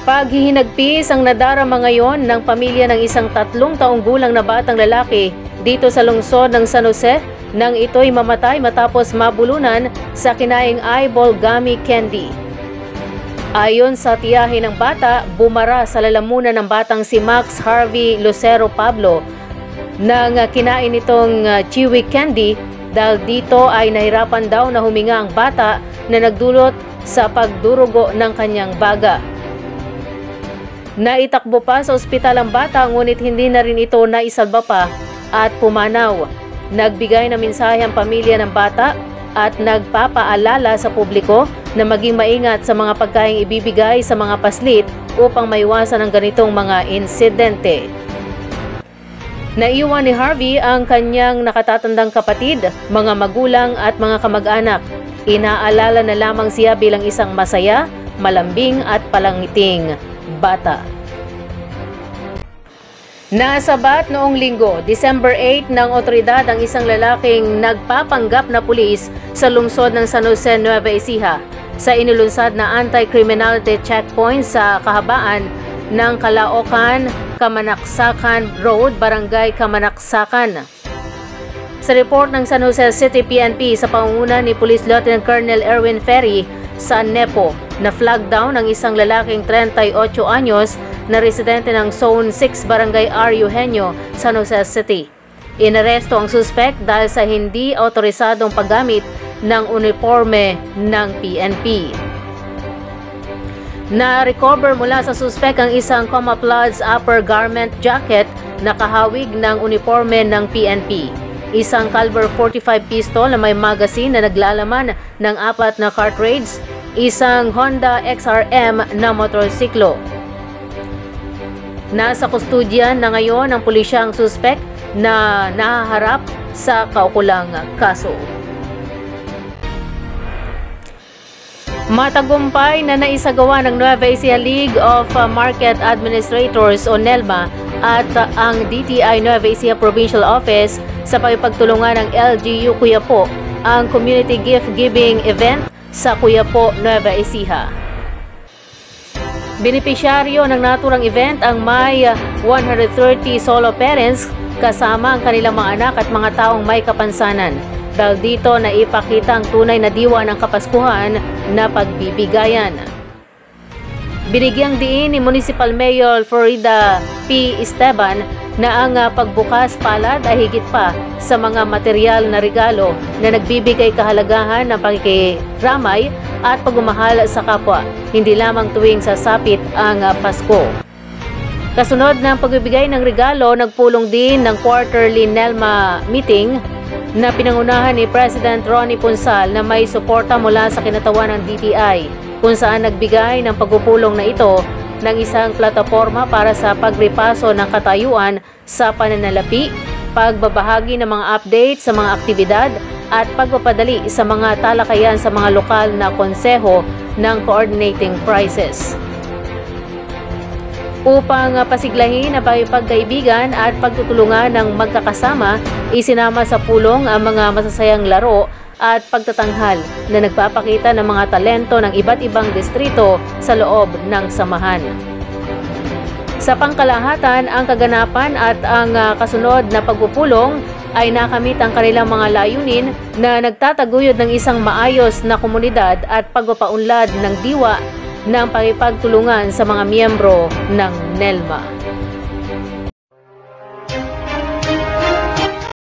Paghihinagpis ang nadarama ngayon ng pamilya ng isang 3 taong gulang na batang lalaki dito sa lungsod ng San Jose nang ito'y mamatay matapos mabulunan sa kinaing eyeball gummy candy. Ayon sa tiyahin ng bata, bumara sa lalamunan ng batang si Max Harvey Lucero Pablo nang kinain itong chewy candy dahil dito ay nahirapan daw na huminga ang bata na nagdulot sa pagdurugo ng kanyang baga. Naitakbo pa sa ospital ang bata ngunit hindi na rin ito naisalba pa at pumanaw. Nagbigay ng mensahe ang pamilya ng bata at nagpapaalala sa publiko na maging maingat sa mga pagkaing ibibigay sa mga paslit upang maiwasan ang ganitong mga insidente. Naiwan ni Harvey ang kanyang nakatatandang kapatid, mga magulang at mga kamag-anak. Inaalala na lamang siya bilang isang masaya, malambing at palangiting bata. Nasabat noong linggo, December 8 ng otoridad ang isang lalaking nagpapanggap na pulis sa lungsod ng San Jose, Nueva Ecija sa inulunsad na anti-criminality checkpoint sa kahabaan ng Caloocan, Kamanaksakan Road, Barangay Kamanaksakan. Sa report ng San Jose City PNP sa pangunguna ni Police Lieutenant Colonel Erwin Ferry sa NEPO, na flag down ang isang lalaking 38 anyos na residente ng Zone 6 Barangay R. Eugenio, San Jose City. Inaresto ang suspect dahil sa hindi autorisadong paggamit ng uniforme ng PNP. Na-recover mula sa suspect ang isang camouflage upper garment jacket na kahawig ng uniforme ng PNP. Isang caliber 45 pistol na may magazine na naglalaman ng 4 na cartridge, isang Honda XRM na motorsiklo. Nasa kustudyan na ngayon ang pulisya ang suspect na nahaharap sa kaukulang kaso. Matagumpay na naisagawa ng Nueva Ecija League of Market Administrators o NELMA at ang DTI Nueva Ecija Provincial Office sa pagpagtulungan ng LGU Cuyapo ang Community Gift Giving Event sa Cuyapo, Nueva Ecija. Benepisyaryo ng naturang event ang may 130 solo parents kasama ang kanilang mga anak at mga taong may kapansanan. Dahil dito na ipakita ang tunay na diwa ng Kapaskuhan na pagbibigayan. Binigyang diin ni Municipal Mayor Florida P. Esteban na ang pagbukas palad ay higit pa sa mga material na regalo na nagbibigay kahalagahan ng pakikiramay at pagmamahal sa kapwa, hindi lamang tuwing sasapit ang Pasko. Kasunod ng pagbibigay ng regalo, nagpulong din ng quarterly NELMA meeting na pinangunahan ni President Ronnie Punsal na may suporta mula sa kinatawan ng DTI, kung saan nagbigay ng pagpupulong na ito ng isang plataporma para sa pagripaso ng katayuan sa pananalapi, pagbabahagi ng mga update sa mga aktibidad at pagpapadali sa mga talakayan sa mga lokal na konseho ng coordinating prices. Upang pasiglahin ang pagkaibigan at pagtutulungan ng magkakasama, isinama sa pulong ang mga masasayang laro at pagtatanghal na nagpapakita ng mga talento ng iba't ibang distrito sa loob ng samahan. Sa pangkalahatan, ang kaganapan at ang kasunod na pagpupulong ay nakamit ang kanilang mga layunin na nagtataguyod ng isang maayos na komunidad at pagpapaunlad ng diwa ng pakipagtulungan sa mga miyembro ng NELMA.